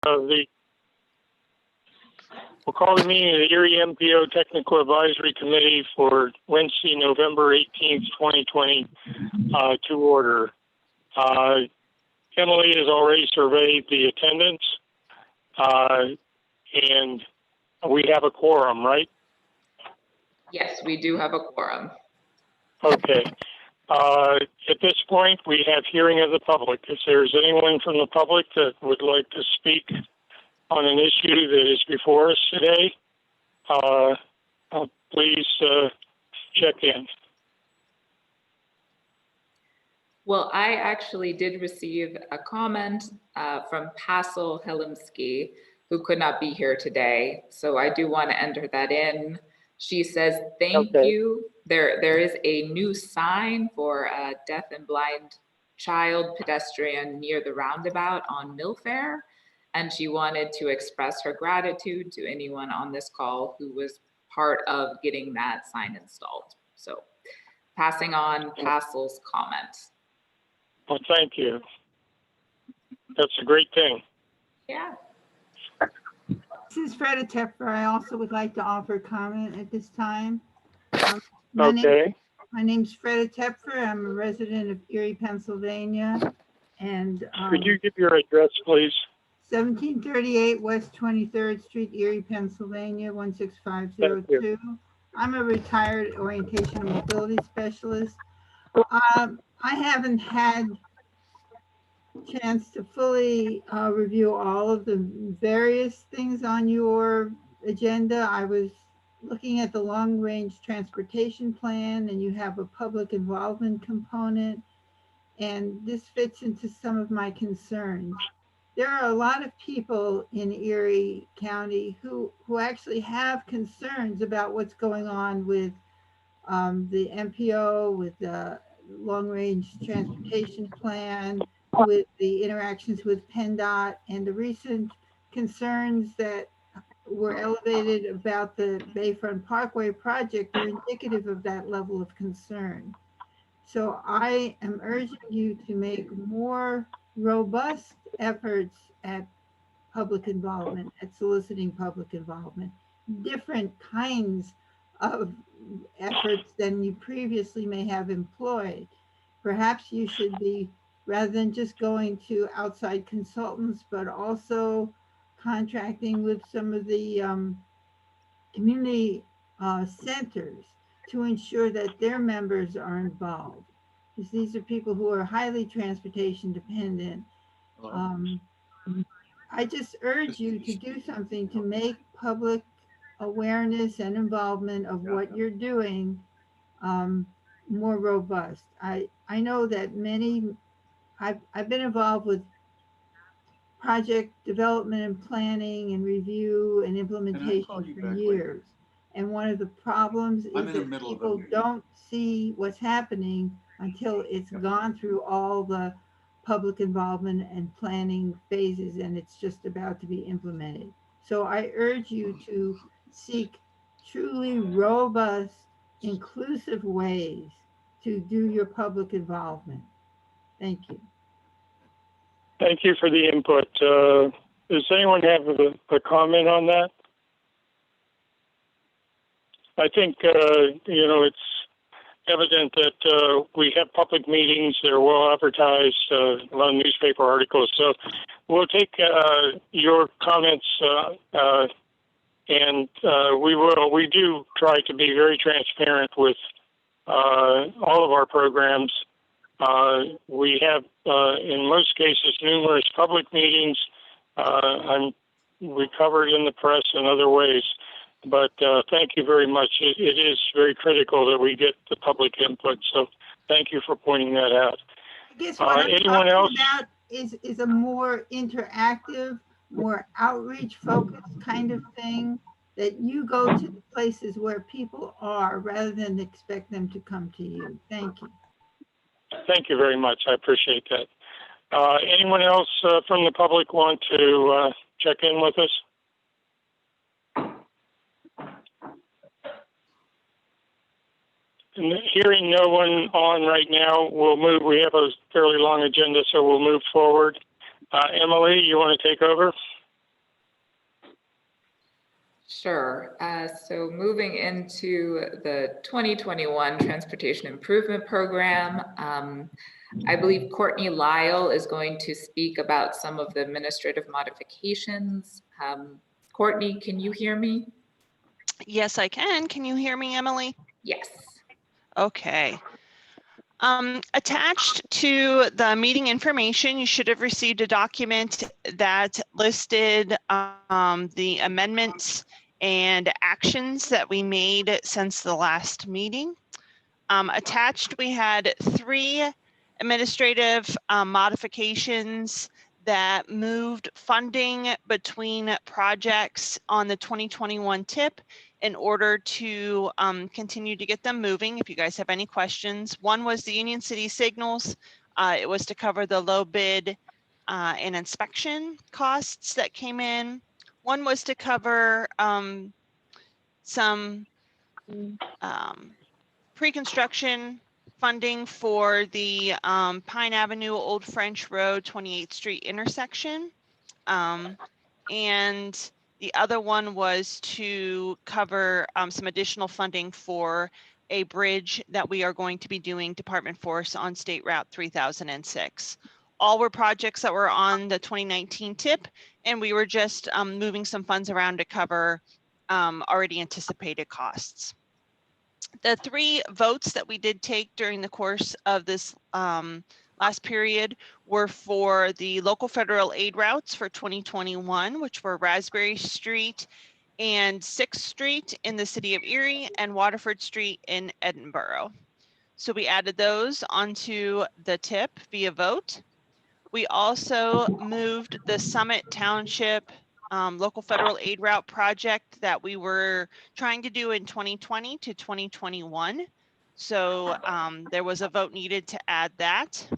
We'll call the meeting of the Erie MPO Technical Advisory Committee for Wednesday, November 18th, 2020 to order. Emily has already surveyed the attendance, and we have a quorum, right? Yes, we do have a quorum. Okay. At this point, we have hearing of the public. If there's anyone from the public that would like to speak on an issue that is before us today, please check in. Well, I actually did receive a comment from Pascal Helimsky, who could not be here today. So I do want to enter that in. She says, thank you. There is a new sign for a deaf and blind child pedestrian near the roundabout on Millfair. And she wanted to express her gratitude to anyone on this call who was part of getting that sign installed. So passing on Pascal's comments. Well, thank you. That's a great thing. Yeah. This is Freda Tepfer. I also would like to offer comment at this time. My name's Freda Tepfer. I'm a resident of Erie, Pennsylvania. And could you give your address, please? 1738 West 23rd Street, Erie, Pennsylvania, 16502. I'm a retired orientation and mobility specialist. I haven't had chance to fully review all of the various things on your agenda. I was looking at the long-range transportation plan, and you have a public involvement component, and this fits into some of my concerns. There are a lot of people in Erie County who actually have concerns about what's going on with the MPO, with the long-range transportation plan, with the interactions with PennDOT, and the recent concerns that were elevated about the Bayfront Parkway project are indicative of that level of concern. So I am urging you to make more robust efforts at public involvement, at soliciting public involvement, different kinds of efforts than you previously may have employed. Perhaps you should be, rather than just going to outside consultants, but also contracting with some of the community centers to ensure that their members are involved. Because these are people who are highly transportation dependent. I just urge you to do something to make public awareness and involvement of what you're doing more robust. I know that I've been involved with project development and planning and review and implementation for years. And one of the problems is that people don't see what's happening until it's gone through all the public involvement and planning phases and it's just about to be implemented. So I urge you to seek truly robust, inclusive ways to do your public involvement. Thank you. Thank you for the input. Does anyone have a comment on that? I think, it's evident that we have public meetings. They're well advertised, a lot of newspaper articles. So we'll take your comments and we do try to be very transparent with all of our programs. We have, in most cases, numerous public meetings. We cover it in the press and other ways. But thank you very much. It is very critical that we get the public input. So thank you for pointing that out. I guess what I'm talking about is a more interactive, more outreach-focused kind of thing, that you go to the places where people are rather than expect them to come to you. Thank you. Thank you very much. I appreciate that. Anyone else from the public want to check in with us? And hearing no one on right now, we'll move. We have a fairly long agenda, so we'll move forward. Emily, you want to take over? Sure. So moving into the 2021 Transportation Improvement Program, I believe Courtney Lyle is going to speak about some of the administrative modifications. Courtney, can you hear me? Yes, I can. Can you hear me, Emily? Yes. Okay. Attached to the meeting information, you should have received a document that listed the amendments and actions that we made since the last meeting. Attached, we had 3 administrative modifications that moved funding between projects on the 2021 TIP in order to continue to get them moving. If you guys have any questions, one was the Union City signals. It was to cover the low bid and inspection costs that came in. One was to cover some pre-construction funding for the Pine Avenue, Old French Road, 28th Street intersection. And the other one was to cover some additional funding for a bridge that we are going to be doing Department Force on State Route 3006. All were projects that were on the 2019 TIP, and we were just moving some funds around to cover already anticipated costs. The 3 votes that we did take during the course of this last period were for the local federal aid routes for 2021, which were Raspberry Street and 6th Street in the city of Erie and Waterford Street in Edinburgh. So we added those onto the TIP via vote. We also moved the Summit Township local federal aid route project that we were trying to do in 2020 to 2021. So there was a vote needed to add that.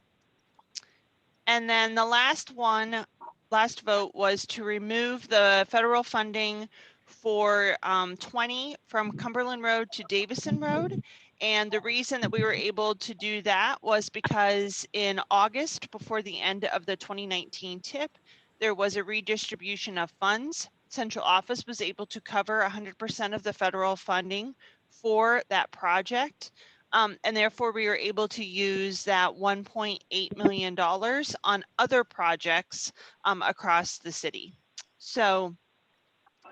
And then the last vote was to remove the federal funding for 20 from Cumberland Road to Davison Road. And the reason that we were able to do that was because in August, before the end of the 2019 TIP, there was a redistribution of funds. Central office was able to cover 100% of the federal funding for that project. And therefore, we were able to use that $1.8 million on other projects across the city. So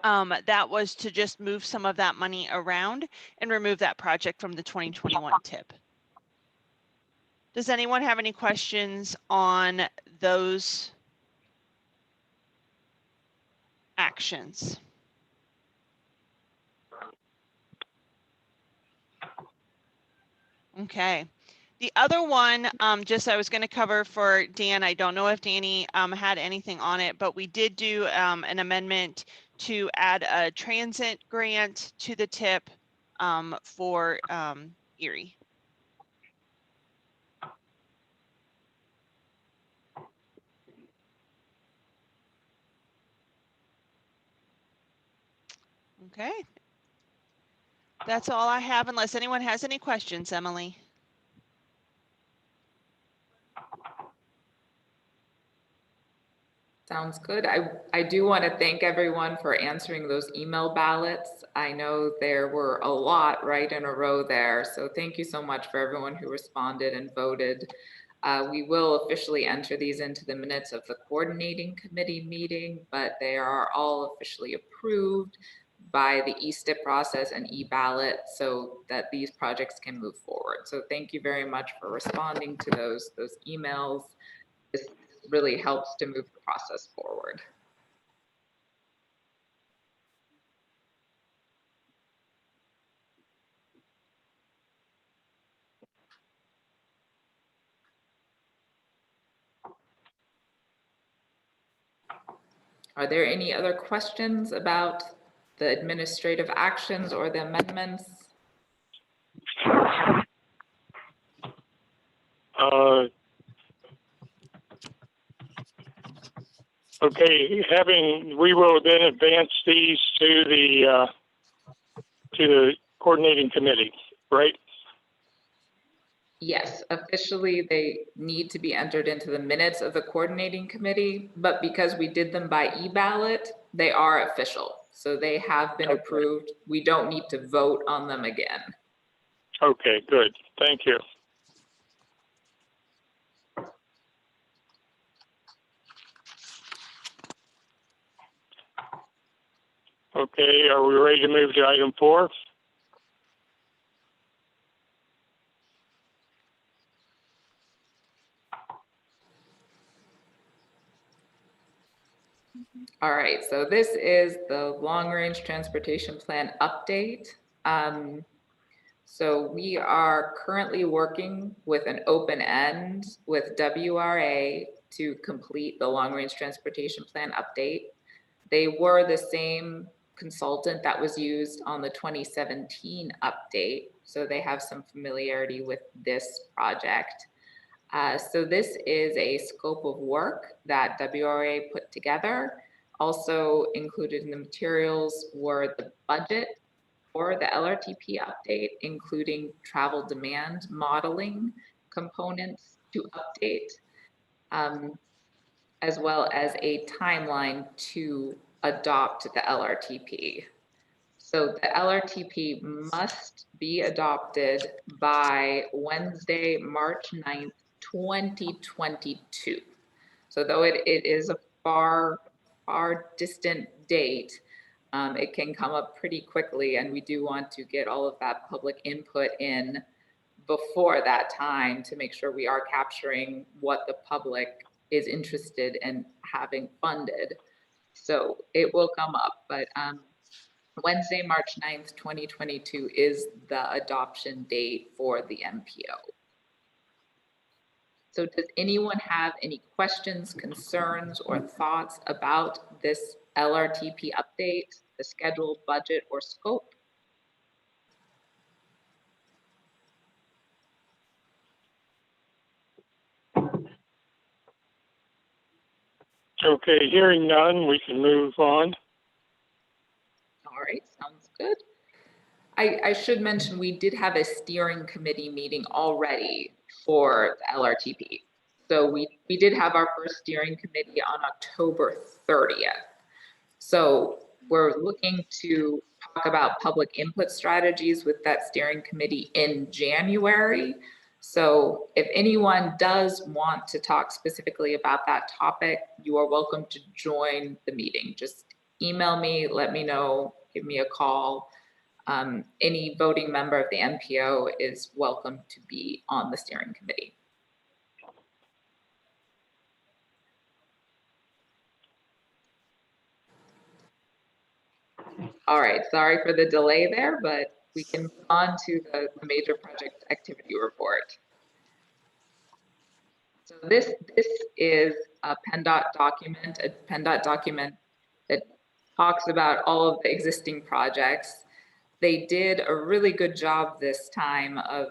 that was to just move some of that money around and remove that project from the 2021 TIP. Does anyone have any questions on those actions? Okay. The other one, just I was going to cover for Dan. I don't know if Danny had anything on it, but we did do an amendment to add a transit grant to the TIP for Erie. Okay. That's all I have, unless anyone has any questions, Emily. Sounds good. I do want to thank everyone for answering those email ballots. I know there were a lot right in a row there. So thank you so much for everyone who responded and voted. We will officially enter these into the minutes of the coordinating committee meeting, but they are all officially approved by the e-stip process and e-ballot so that these projects can move forward. So thank you very much for responding to those emails. This really helps to move the process forward. Are there any other questions about the administrative actions or the amendments? Okay, we will then advance these to the coordinating committee, right? Yes, officially they need to be entered into the minutes of the coordinating committee, but because we did them by e-ballot, they are official. So they have been approved. We don't need to vote on them again. Okay, good. Thank you. Okay, are we ready to move to item 4? All right, so this is the long-range transportation plan update. So we are currently working with an open end with WRA to complete the long-range transportation plan update. They were the same consultant that was used on the 2017 update, so they have some familiarity with this project. So this is a scope of work that WRA put together. Also included in the materials were the budget for the LRTP update, including travel demand modeling components to update, as well as a timeline to adopt the LRTP. So the LRTP must be adopted by Wednesday, March 9th, 2022. So though it is a far distant date, it can come up pretty quickly, and we do want to get all of that public input in before that time to make sure we are capturing what the public is interested in having funded. So it will come up, but Wednesday, March 9th, 2022 is the adoption date for the MPO. So does anyone have any questions, concerns, or thoughts about this LRTP update, the schedule, budget, or scope? Okay, hearing none, we can move on. All right, sounds good. I should mention we did have a steering committee meeting already for the LRTP. So we did have our first steering committee on October 30th. So we're looking to talk about public input strategies with that steering committee in January. So if anyone does want to talk specifically about that topic, you are welcome to join the meeting. Just email me, let me know, give me a call. Any voting member of the MPO is welcome to be on the steering committee. All right, sorry for the delay there, but we can move on to the major project activity report. So this is a PennDOT document, that talks about all of the existing projects. They did a really good job this time of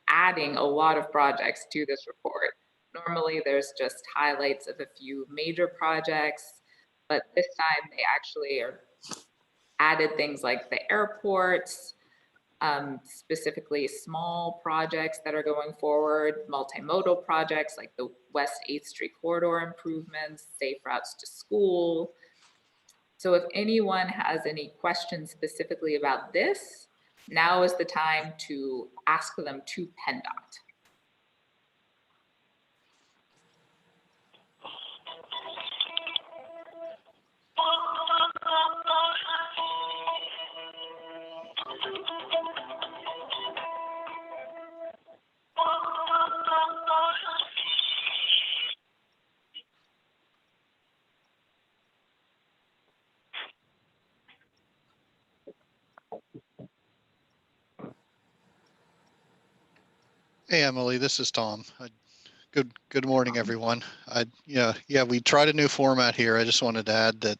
adding a lot of projects to this report. Normally there's just highlights of a few major projects, but this time they actually are added things like the airports, specifically small projects that are going forward, multimodal projects like the West 8th Street corridor improvements, safe routes to school. So if anyone has any questions specifically about this, now is the time to ask them to PennDOT. Hey, Emily, this is Tom. Good morning, everyone. Yeah, we tried a new format here. I just wanted to add that,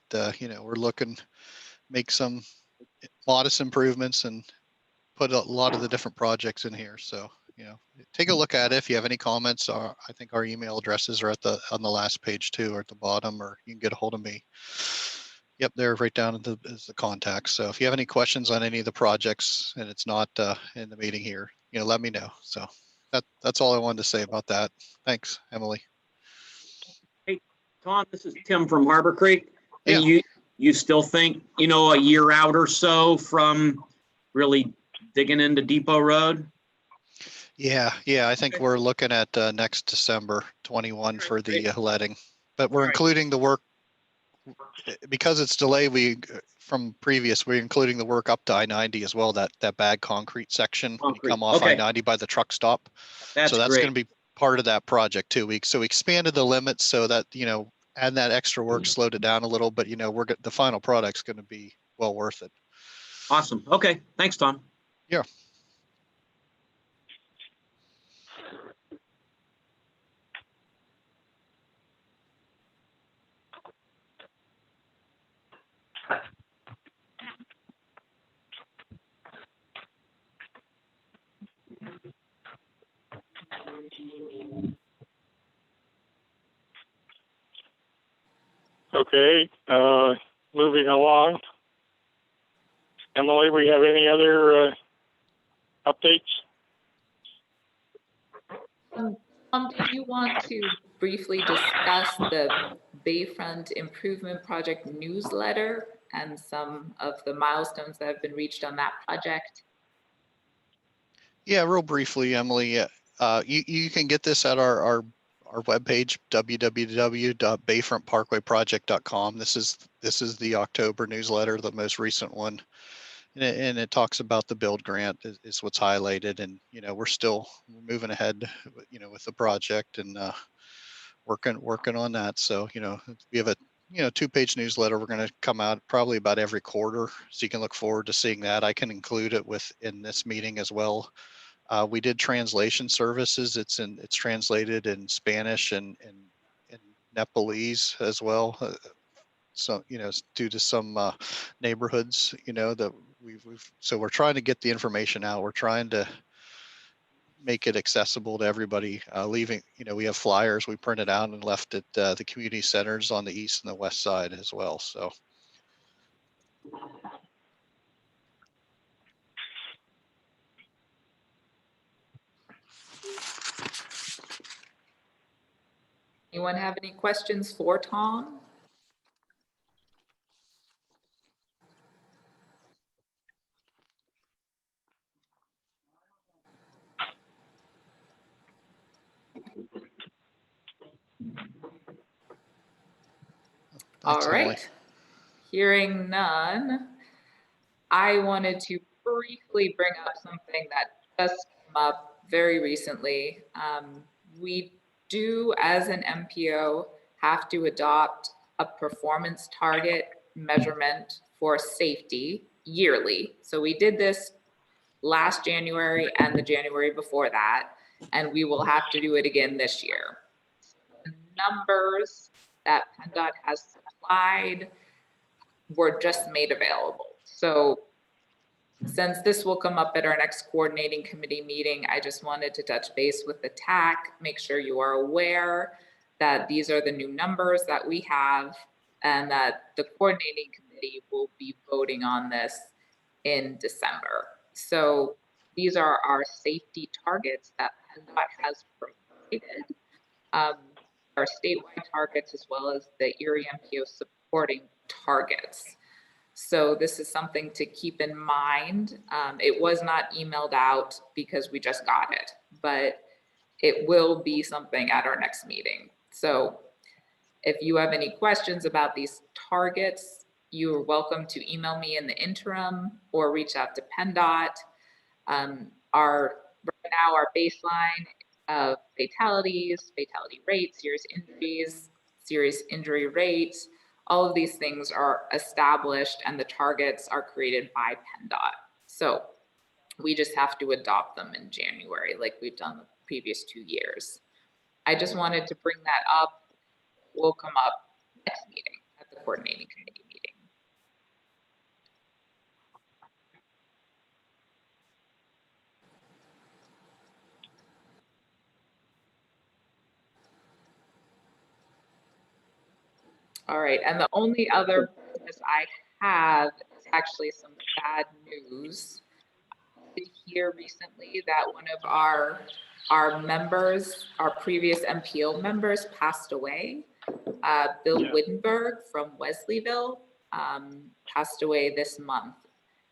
we're looking make some modest improvements and put a lot of the different projects in here. So, take a look at it. If you have any comments, I think our email addresses are on the last page too, or at the bottom, or you can get a hold of me. Yep, they're right down at as the contacts. So if you have any questions on any of the projects and it's not in the meeting here, let me know. So that's all I wanted to say about that. Thanks, Emily. Hey, Tom, this is Tim from Harbor Creek. Yeah. And you still think, you know, a year out or so from really digging into Depot Road? Yeah, I think Okay. we're looking at next December 21 for the great. letting, but we're All right. including the work because it's delayed. From previous, we're including the work up to I-90 as well. That bad concrete section when you Concrete. come off Okay. I-90 by the truck stop. That's So that's great. going to be part of that project too. We expanded the limits so that, you know, add that extra work, slowed it down a little, but you know, the final product's going to be well worth it. Awesome. Okay. Thanks, Tom. Yeah. Okay, moving along. Emily, we have any other updates? Do you want to briefly discuss the Bayfront Improvement Project newsletter and some of the milestones that have been reached on that project? Yeah, real briefly, Emily, you can get this at our webpage, www.bayfrontparkwayproject.com. This is the October newsletter, the most recent one. And it talks about the build grant is what's highlighted. And, you know, we're moving ahead, you know, with the project and working on that. So, you know, we have a, you know, 2-page newsletter. We're going to come out probably about every quarter. So you can look forward to seeing that. I can include it in this meeting as well. We did translation services. It's translated in Spanish and Nepalese as well. So, you know, due to some neighborhoods, you know, that so we're trying to get the information out. We're trying to make it accessible to everybody. You know, we have flyers we printed out and left at the community centers on the east and the west side as well. So. Anyone have any questions for Tom? Thanks, All Emily. right. Hearing none, I wanted to briefly bring up something that just came up very recently. We do, as an MPO, have to adopt a performance target measurement for safety yearly. So we did this last January and the January before that, and we will have to do it again this year. The numbers that PennDOT has supplied were just made available. So since this will come up at our next coordinating committee meeting, I just wanted to touch base with the TAC, make sure you are aware that these are the new numbers that we have and that the coordinating committee will be voting on this in December. So these are our safety targets that PennDOT has provided. Our statewide targets as well as the Erie MPO supporting targets. So this is something to keep in mind. It was not emailed out because we just got it, but it will be something at our next meeting. So if you have any questions about these targets, you are welcome to email me in the interim or reach out to PennDOT. Right now, our baseline of fatalities, fatality rates, serious injury rates, all of these things are established and the targets are created by PennDOT. So we just have to adopt them in January like we've done the previous 2 years. I just wanted to bring that up. Will come up next meeting at the coordinating committee meeting. All right, and the only other business I have is actually some bad news. I did hear recently that one of our members, our previous MPO members, passed away. Bill Wittenberg from Wesleyville. passed away this month.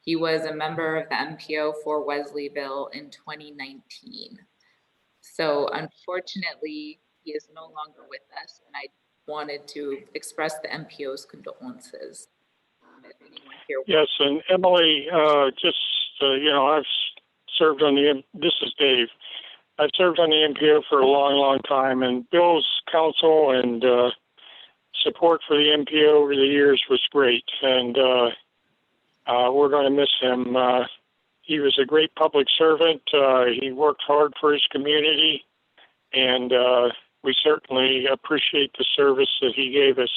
He was a member of the MPO for Wesleyville in 2019. So unfortunately, he is no longer with us, and I wanted to express the MPO's condolences. If anyone here- Yes, and Emily, I've served on this is Dave. I've served on the MPO for a long, long time, and Bill's counsel and support for the MPO over the years was great, and we're going to miss him. He was a great public servant. He worked hard for his community, and we certainly appreciate the service that he gave us.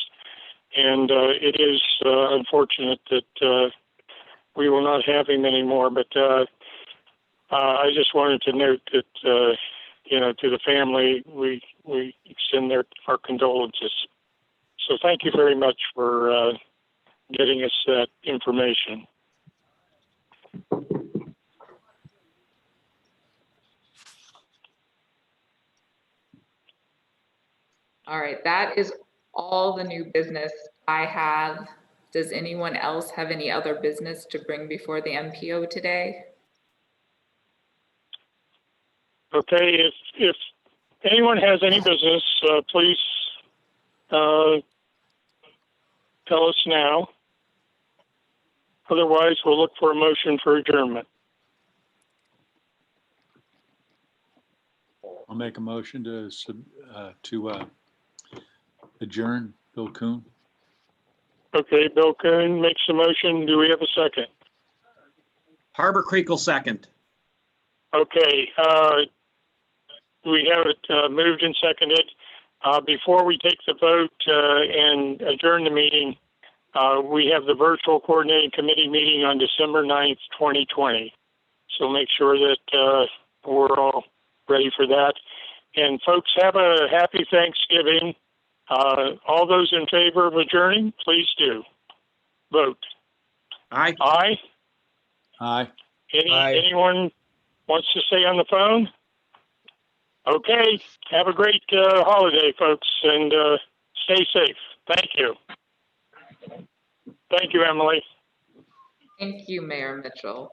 And it is unfortunate that we will not have him anymore, but I just wanted to note that, to the family, we extend our condolences. So thank you very much for getting us that information. All right, that is all the new business I have. Does anyone else have any other business to bring before the MPO today? Okay, if anyone has any business, please tell us now. Otherwise, we'll look for a motion for adjournment. I'll make a motion to adjourn. Bill Kuhn. Okay, Bill Kuhn makes a motion. Do we have a second? Harbor Creek will second. Okay, we have it moved and seconded. Before we take the vote and adjourn the meeting, we have the virtual coordinating committee meeting on December 9th, 2020. So make sure that we're all ready for that. And folks, have a happy Thanksgiving. All those in favor of adjourning, please do. Vote. Aye. Aye? Aye. Anyone wants to stay on the phone? Okay. Have a great holiday, folks, and stay safe. Thank you. Thank you, Emily. Thank you, Mayor Mitchell.